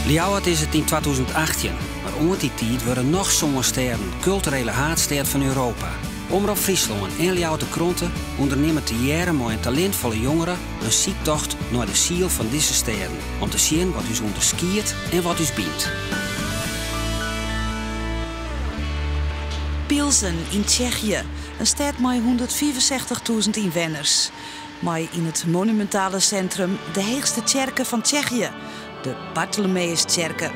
Ljouwert is het in 2018, maar onder die tijd worden nog zo'n steden culturele haardstad van Europa. Omroep Friesland en Ljouwerter Kranten ondernemen te jaren met een talentvolle jongeren een ziektocht naar de ziel van deze steden. Om te zien wat u onderskiert en wat u bindt. Pilsen in Tsjechië, een stad met 165.000 inwoners. Maar in het monumentale centrum de heegste kerken van Tsjechië, de Bartholomeuskerken.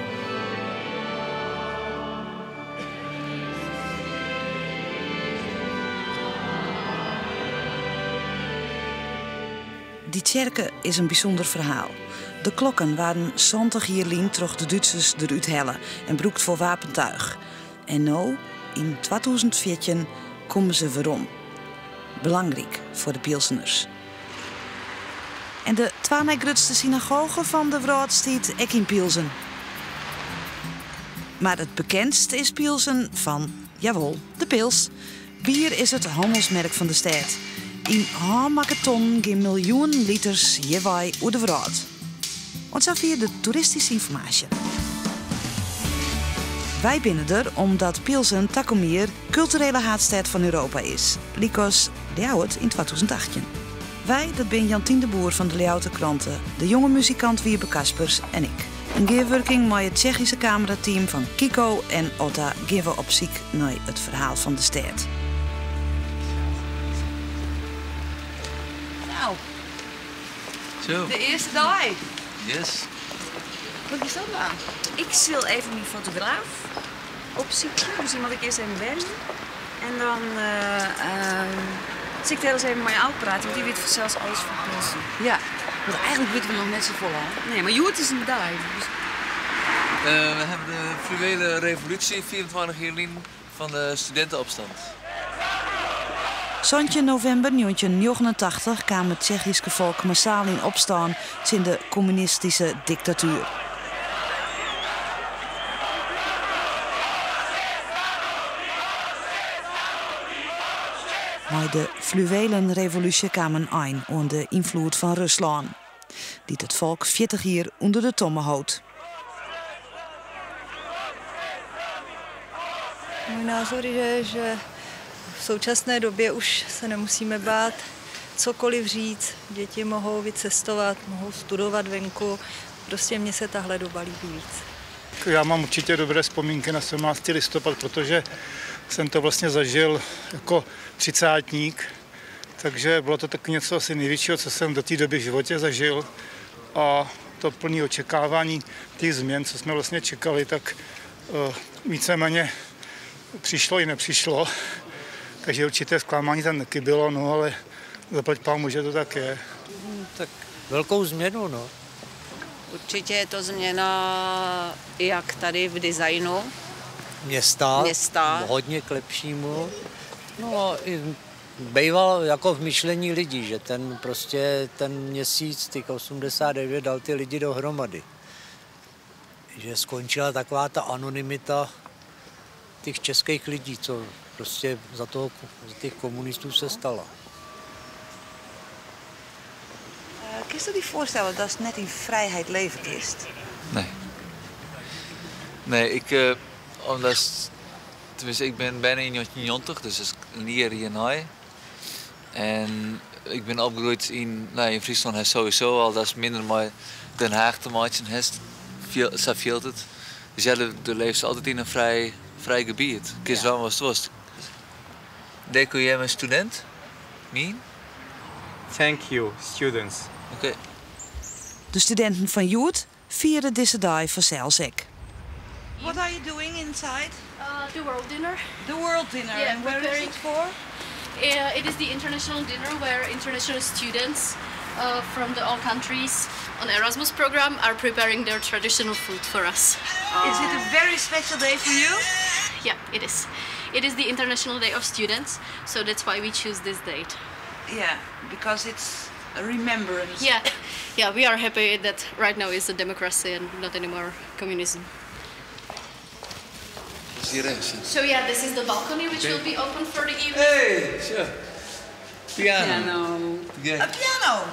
Die kerken is een bijzonder verhaal. De klokken waren 70 jaar lang terug de Duitsers eruit hellen en broekt voor wapentuig. En nu, in 2014, komen ze weer om. Belangrijk voor de Pilseners. En de tweede grootste synagoge van de wereld staat ook in Pilsen. Maar het bekendst is Pilsen van, jawel, de pils. Bier is het handelsmerk van de stad. In Hamaketon gaan miljoenen liters jewaai over de wereld. En zo via de toeristische informatie. Wij binnen er omdat Pilsen takomier culturele haardstad van Europa is. Likos Ljouwert in 2018. Wij, dat ben Jantien de Boer van de Ljouwerter Kranten, de jonge muzikant Wiebe Kaspers en ik. In gearworking met het Tsjechische camerateam van Kiko en Otta gaan we op zoek naar het verhaal van de stad. Nou, zo. De eerste dag. Yes. Wat is dat nou? Ik wil even mijn fotograaf opzoeken. Dus iemand ik eerst even bellen. En dan zit ik heel eens even met je oud praten, want die weet zelfs alles van Pilsen. Ja, want eigenlijk weten we nog net zo vol aan. Nee, maar Joert is een medaille. Dus... We hebben de fluwele revolutie, 24 jaar van de studentenopstand. Zo'n november 1989 kwam het Tsjechische volk massaal in opstaan sinds de communistische dictatuur. Maar de fluwelen revolutie kwamen een onder de invloed van Rusland, die het volk 40 jaar onder de tomme houdt. Můj názor je, že v současné době už se nemusíme bát cokoliv říct. Děti mohou vycestovat, mohou studovat venku. Prostě mně se tahle doba líbí víc. Já mám určitě dobré vzpomínky na 17. listopad, protože jsem to vlastně zažil jako třicátník. Takže bylo to tak něco asi největšího, co jsem do té doby v životě zažil. A to plné očekávání těch změn, co jsme vlastně čekali, tak víceméně přišlo i nepřišlo. Takže určité zklamání tam taky bylo, no ale zaplať pánbůh, že to tak je. Tak velkou změnu, no. Určitě je to změna jak tady v designu Města. Hodně k lepšímu. No i býval jako v myšlení lidí, že ten měsíc, těch 89, dal ty lidi dohromady. Že skončila taková ta anonymita těch českých lidí, co prostě za těch komunistů se stala. Kun je je voorstellen dat het net in vrijheid levend is? Nee, tenminste, ik ben bijna in 90, dus dat is een jaar hierna. En ik ben opgegroeid in Friesland heeft sowieso al, dat is minder maar Den Haag te maken heeft, zo viel het. Dus ja, er leeft altijd in een vrij gebied. Kies wel wat het was. Denk jij een student? Me? Thank you, students. Oké. De studenten van Joert vieren deze dag vanzelfs ook. What are you doing inside? The World Dinner. The World Dinner. Yeah, and where is it for? It is the international dinner where international students from all countries on Erasmus program are preparing their traditional food for us. Is it a very special day for you? Yeah, it is. It is the International Day of Students, so that's why we choose this date. Yeah, because it's a remembrance. Yeah, we are happy that right now is a democracy and not anymore communism. So yeah, this is the balcony which will be open for the evening. Hey, sure. Piano. A piano!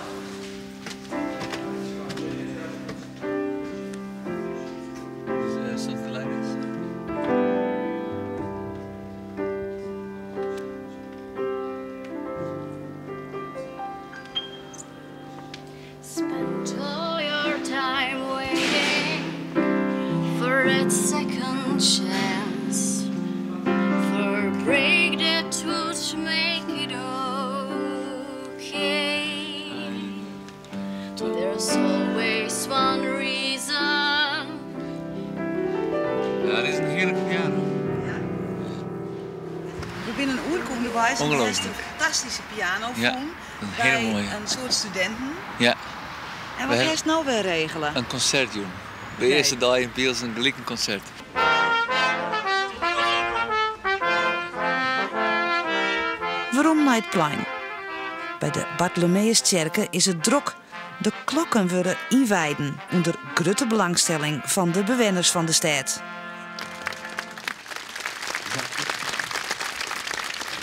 for that second chance, for a break that would make it okay. There's always one reason. Ja, dit is een heerlijke piano. We zijn een oerkoende wijze. Ongelooflijk. Het is een fantastische piano Ja, van een bij hele mooie. een soort studenten. Ja. En wat ga je nou weer regelen? Een concert doen. De eerste dag in Biels een gelijk een concert. Waarom naar het plein? Bij de Bartholomeuskerke is het druk. De klokken worden inwijden onder grote belangstelling van de bewoners van de stad.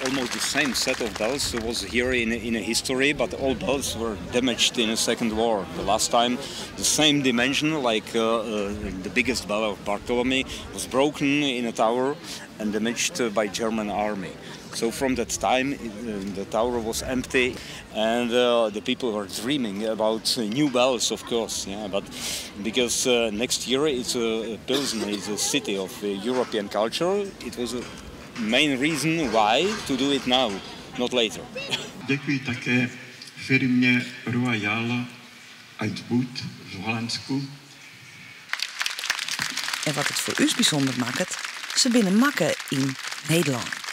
Almost the same set of bells was here in a history, but all bells were damaged in the Second War. The last time, the same dimension, like the biggest bell of Bartholomew, was broken in a tower and damaged by German army. So from that time, the tower was empty, and the people were dreaming about new bells, of course. Yeah, but because next year it's Pilsen is a city of European culture, it was a main reason why to do it now, not later. Děkuji také firmě Royal Uitboot v Holandsku. En wat het voor u bijzonder maakt, ze binnen makken in Nederland.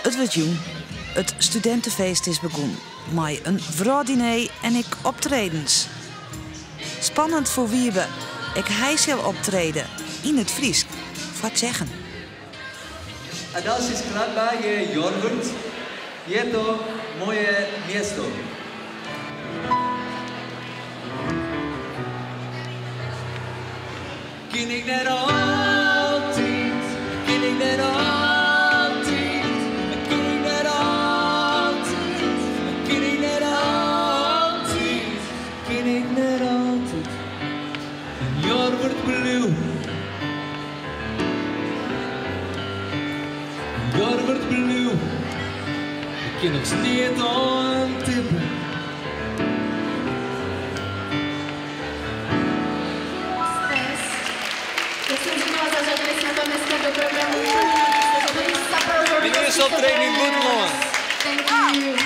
Het wordt jong. Het studentenfeest is begonnen. Met een vrouwdiner en ik optredens. Spannend voor Wiebe. Ik hij zal optreden. In het Fries. Wat zeggen. A další skladba je Jorvurt. Je to moje město. Ken ik net altijd, ken ik net altijd, ken ik net altijd, ken ik net altijd, ken ik net altijd. En Jorvurt blauw. Jorvurt blauw. Ik ken nog steeds aan tippen. Dit is optreden goed, man. Thank you.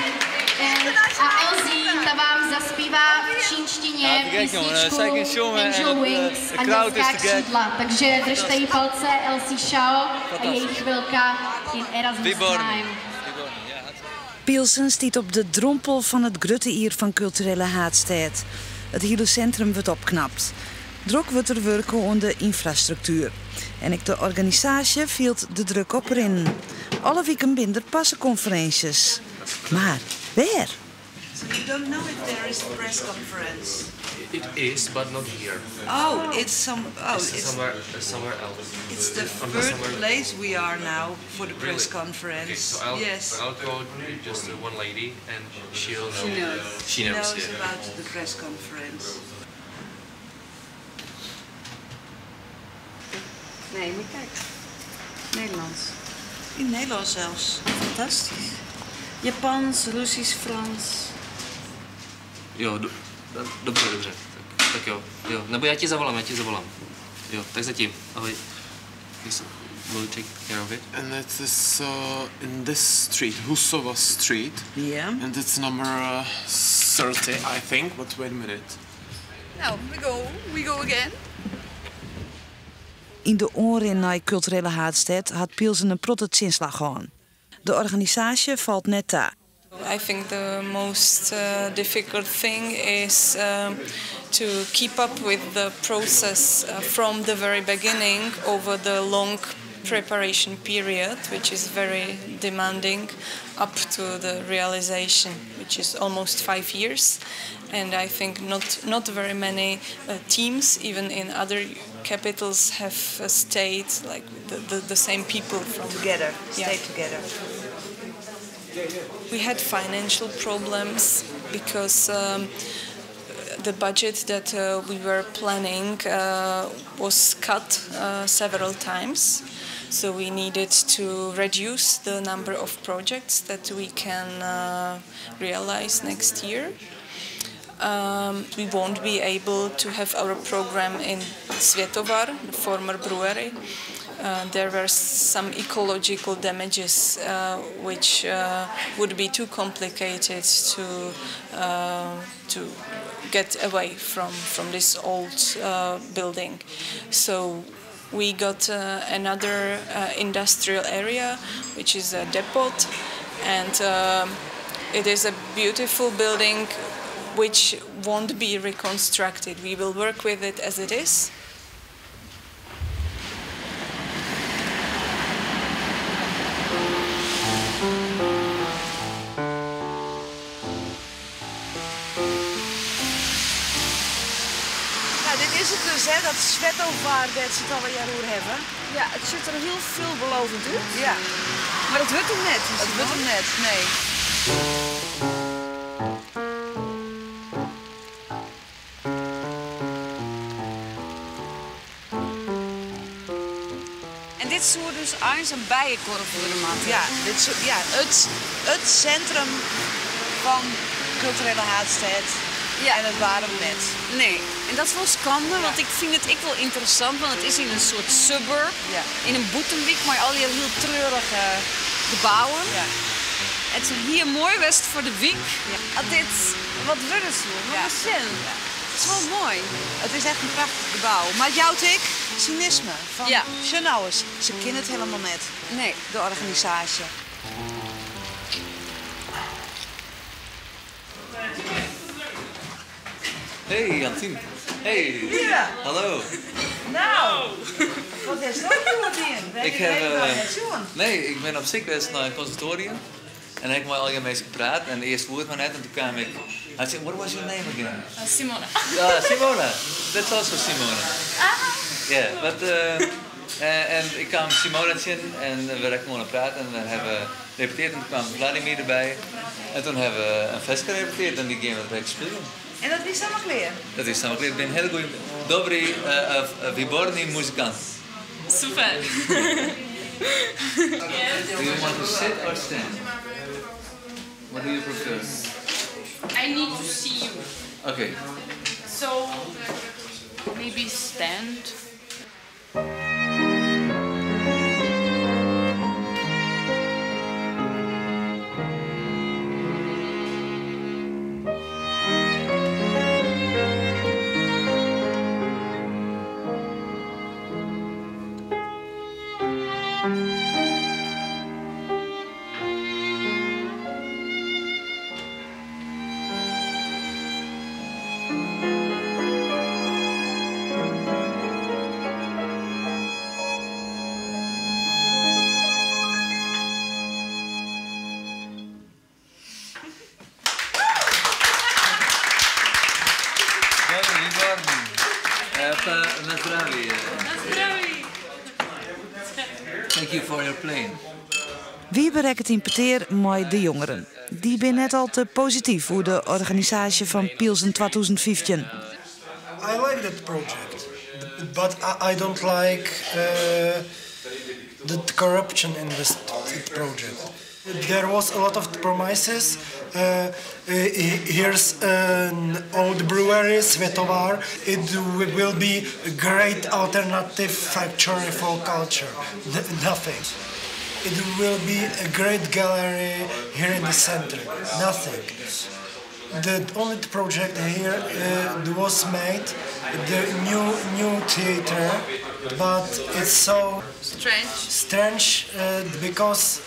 A Elsie ta vám zaspívá v čínštině písničku Angel Wings, Andělská křídla. Takže držte jí palce, Elsie Shao a její chvilka in Erasmus Time. Pilsen stiet op de drompel van het Grutte-Ier van culturele haatstad. Het hele centrum wordt opknapt. Druk wordt er werken aan de infrastructuur. En ik de organisatie viel de druk op erin. Alle weken binder passenconferenties. Maar waar? So you don't know if there is a press conference? It is, but not here. Oh, it's somewhere else. It's the third place we are now for the press conference. Okay, so I'll go to just one lady, and she'll know. She knows about the press conference. Nee, maar kijk. Nederlands. In Nederlands zelfs. Fantastisch. Japans, Russisch, Frans. Jo, dobře. Tak jo. Nebo já ti zavolám. Jo, tak zatím. Ahoj. Will you take care of it? And it is in this street, Husova Street. Yeah. And it's number 30, I think. But wait a minute. Nou, we go again. In de oren naar culturele haatstad had Pilsen een prototzinslag gehad. De organisatie valt net daar. I think the most difficult thing is to keep up with the process from the very beginning over the long preparation period, which is very demanding, up to the realization, which is almost 5 years. And I think not very many teams, even in other capitals, have stayed like the same people from together, stayed together. We had financial problems because the budget that we were planning was cut several times. So we needed to reduce the number of projects that we can realize next year. We won't be able to have our program in Světovar, the former brewery. There were some ecological damages which would be too complicated to get away from this old building. So we got another industrial area, which is a depot, and it is a beautiful building which won't be reconstructed. We will work with it as it is. Dit is het dus, hè, dat Světovar dat ze het al een jaar over hebben. Ja, het ziet er heel veelbelovend uit. Ja. Maar het wordt hem net. Het wordt hem net, nee. En dit soort dus eens een bijenkorf worden maken. Ja, het centrum van culturele Haatstad. Ja. En het waren we net. Nee, en dat is wel schande, want ik vind het wel interessant, want het is in een soort suburb, in een Boetenwijk, maar al die heel treurige gebouwen. Ja. Het is hier mooi west voor de wijk. Ja. Dit, wat willen ze? Wat zin? Het is wel mooi. Het is echt een prachtig gebouw. Maar jouw ik cynisme van nou eens, ze kennen het helemaal net. Nee. De organisatie. Hey Jantien. Hey. Ja. Hallo. Nou, wat is dat voor Ik heb nee, ik ben op ziek geweest naar een conservatorium en heb ik met al je mensen gepraat en eerst woord maar net en toen kwam ik. Hij zei, what was your name again? Simona. Simona. That's also Simona. Yeah, but en ik kwam Simona zien en we hebben gewoon aan praten en we hebben gerepeteerd en toen kwam Vladimir erbij en toen hebben we een fest gerepeteerd en die game we spelen. En dat is allemaal kleer? Dat is allemaal kleer. Ik ben een hele goede, dobry, wyborny muzykant. Super. Do you want to sit or stand? What do you prefer? I need to see you. Okay. So maybe stand. Thank you for your playing. Wie bereikt het impeteer met de jongeren? Die ben net al te positief voor de organisatie van Pilsen 2015. I like that project, but I don't like the corruption in this project. There was a lot of promises. Here's an old brewery, Světovar. It will be a great alternative factory for culture. Nothing. It will be a great gallery here in the center. Nothing. The only project here was made, the new theater, but it's so strange because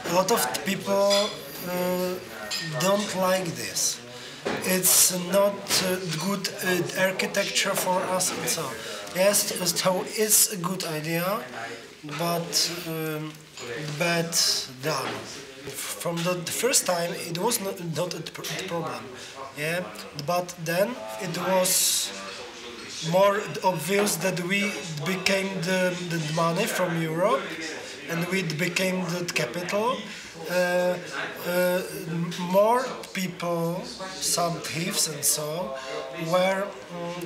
a lot of people don't like this. It's not good architecture for us and so. Yes, so it's a good idea, but bad done. From the first time, it was not a problem, yeah. But then it was more obvious that we became the money from Europe, and we became the capital. More people, some thieves and so, were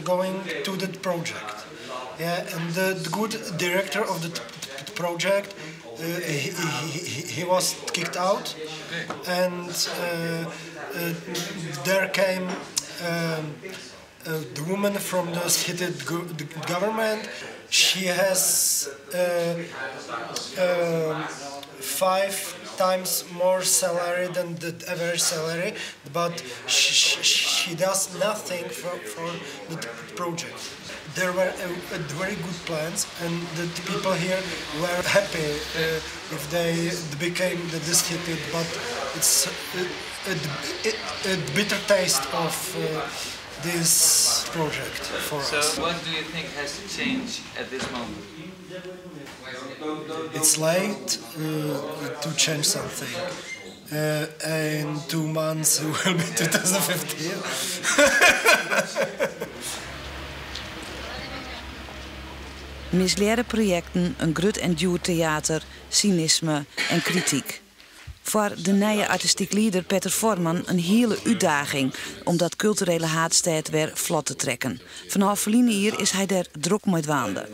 going to the project. Yeah, and the good director of the project, he was kicked out, and there came the woman from the city government. She has 5 times more salary than the average salary, but she does nothing for the project. There were very good plans, and the people here were happy if they became disputed, but it's a bitter taste of this project for us. So what do you think has to change at this moment? It's late to change something. In 2 months it will be 2015. Misleerde projecten, een grut en duur theater, cynisme en kritiek. Voor de nieuwe artistiek leider Peter Forman een hele uitdaging om dat culturele haatstijd weer vlot te trekken. Vanaf verleden hier is hij daar druk mee waande.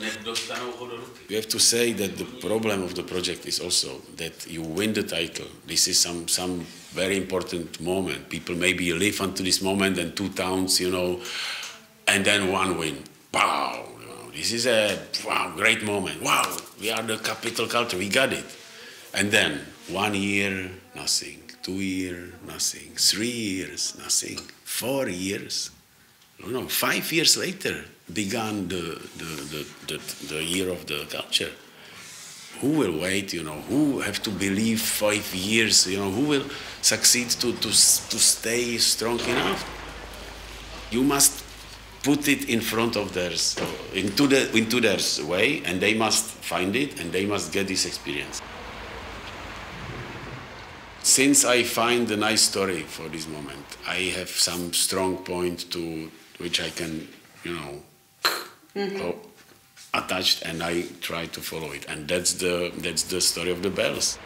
We have to say that the problem of the project is also that you win the title. This is some very important moment. People maybe live until this moment and 2 towns, you know, and then 1 win. Wow! This is a great moment. Wow, we are the capital culture, we got it. And then 1 year, nothing. 2 years, nothing. 3 years, nothing. 4 years, 5 years later began the year of the culture. Who will wait, who have to believe 5 years, who will succeed to stay strong enough? You must put it in front of theirs, into their way, and they must find it, and they must get this experience. Since I find a nice story for this moment, I have some strong point to which I can, attached, and I try to follow it, and that's the story of the bells.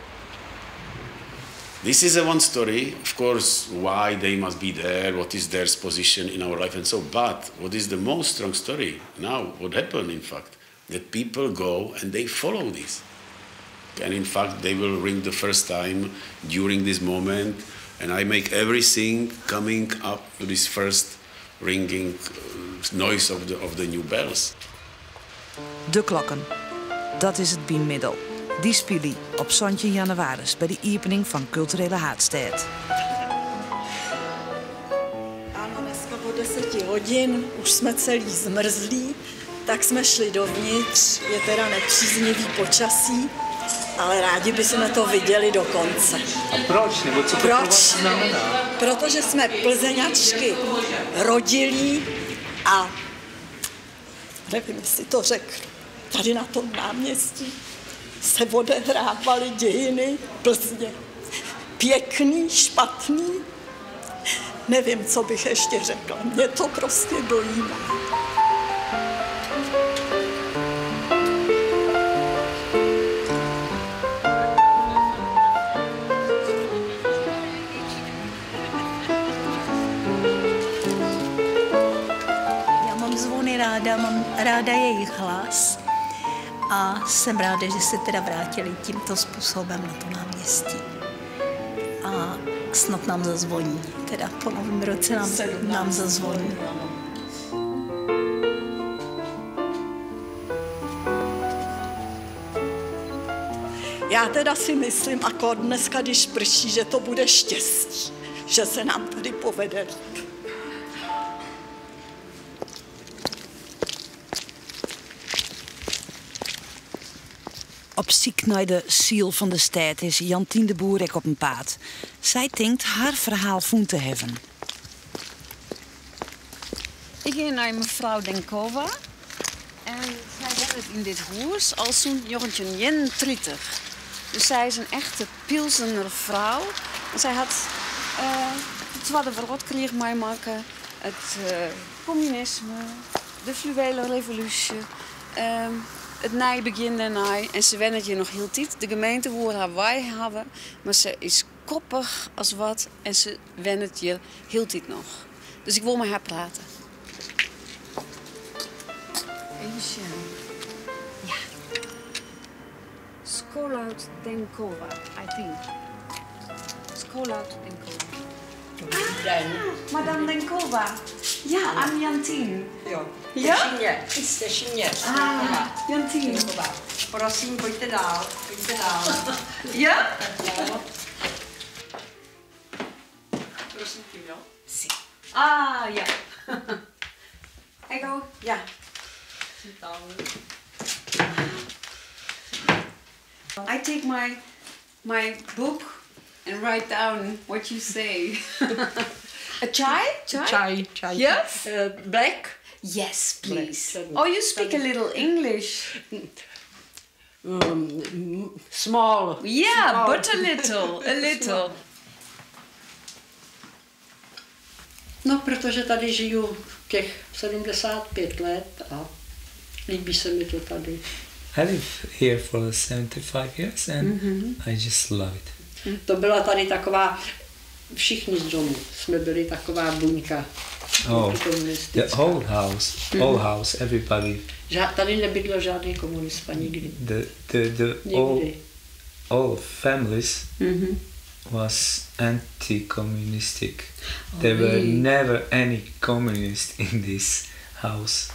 This is a one story, of course, why they must be there, what is their position in our life and so, but what is the most strong story now, what happened in fact, that people go and they follow this. And in fact, they will ring the first time during this moment, and I make everything coming up to this first ringing noise of the new bells. De klokken, dat is het biemiddel. Die spelen op 17 januari bij de opening van Culturele Haatstijd. Ano, dneska po 10 hodin, už jsme celý zmrzlí, tak jsme šli dovnitř, je teda nepříznivý počasí, ale rádi bychom to viděli do konce. A proč? Nebo co to pro vás znamená? Protože jsme Plzeňačky rodilí a nevím, jestli to řeknu, tady na tom náměstí se odehrávaly dějiny Plzně. Pěkný, špatný, nevím, co bych ještě řekla. Mě to prostě dojímá. Já mám zvony ráda, mám ráda jejich hlas. A jsem ráda, že se teda vrátili tímto způsobem na to náměstí. A snad nám zazvoní, teda po novém roce nám zazvoní. Já teda si myslím, jako dneska, když prší, že to bude štěstí, že se nám tady povede líp. Op zoek naar de ziel van de stad is Jantien de Boer op een paard. Zij denkt haar verhaal voelen te hebben. Ik ging naar mevrouw Denkova en zij woont in dit huis al zo'n 1931. Dus zij is een echte Pilsener vrouw. En zij had de Tweede Wereldkrieg meemaken, het communisme, de fluwele revolutie, het nijbegin daarna. En ze wennen je nog heel tijd. De gemeente wil haar wij hebben, maar ze is koppig als wat en ze wennen je heel tijd nog. Dus ik wil met haar praten. Even ja. Skolaut Denkova, I think. Skolaut Denkova. Ah, Madame Denkova. Ja, I'm Jantien. Jo. Ja? Jste Šině. Ah, Jantien. Prosím, pojďte dál. Pojďte dál. Ja? Prosím tě, jo? Si. Ah, ja. Ego, ja. I take my book and write down what you say. A chai? Chai. Yes? Black? Yes, please. Black. Oh, you speak a little English. Small. Yeah, Small. but a little. No, protože tady žiju těch 75 let a líbí se mi to tady. I live here for 75 years and I just love it. To byla tady taková, všichni z domu jsme byli taková buňka. Oh, the whole house, everybody. Tady nebydl žádný komunista nikdy. All families was anti-communistic. There were never any communists in this house.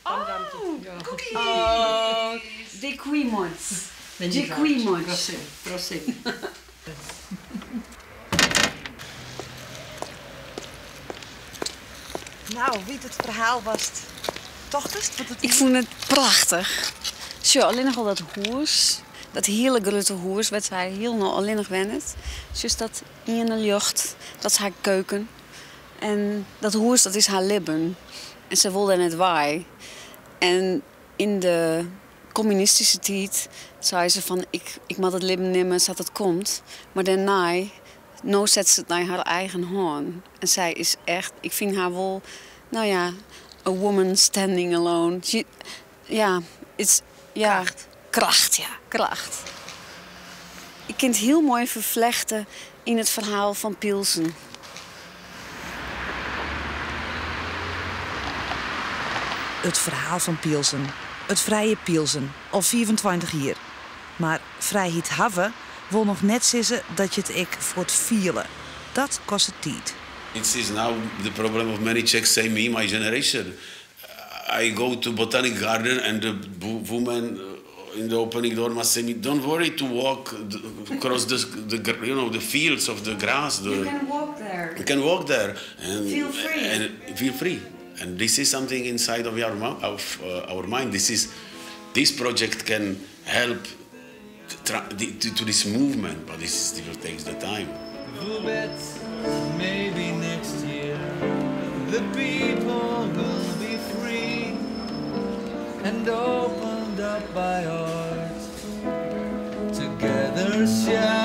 Oh, cookies! Oh, děkuji moc. Děkuji moc. Prosím. Nou, wie het verhaal was het? Tochtest? Ik vond het prachtig. Zo, alleen nog al dat hoers. Dat hele grote hoers werd zij heel nog alleen nog wennet. Dus dat ene lucht, dat is haar keuken. En dat hoers, dat is haar libben. En ze wilde net waai. En in de communistische tijd zei ze van ik mag het libben nemen zodat het komt. Maar daarna, nou zet ze het naar haar eigen hand. En zij is echt, ik vind haar wel, nou ja, a woman standing alone. Kracht. Ik kan het heel mooi vervlechten in het verhaal van Pilsen. Het verhaal van Pilsen. Het vrije Pilsen. Al 24 jaar. Maar vrijheid hebben wil nog net zeggen dat je het ik voor het vieren. Dat kost het tijd. It is now the problem of many Czechs, say me, my generation. I go to Botanic Garden and the woman in the opening door must say me, don't worry to walk across the fields of the grass. You can walk there. You can walk there and feel free. And this is something inside of our mind. This project can help to this movement, but this still takes the time. We'll bet maybe next year the people will be free and opened up by art. Together shall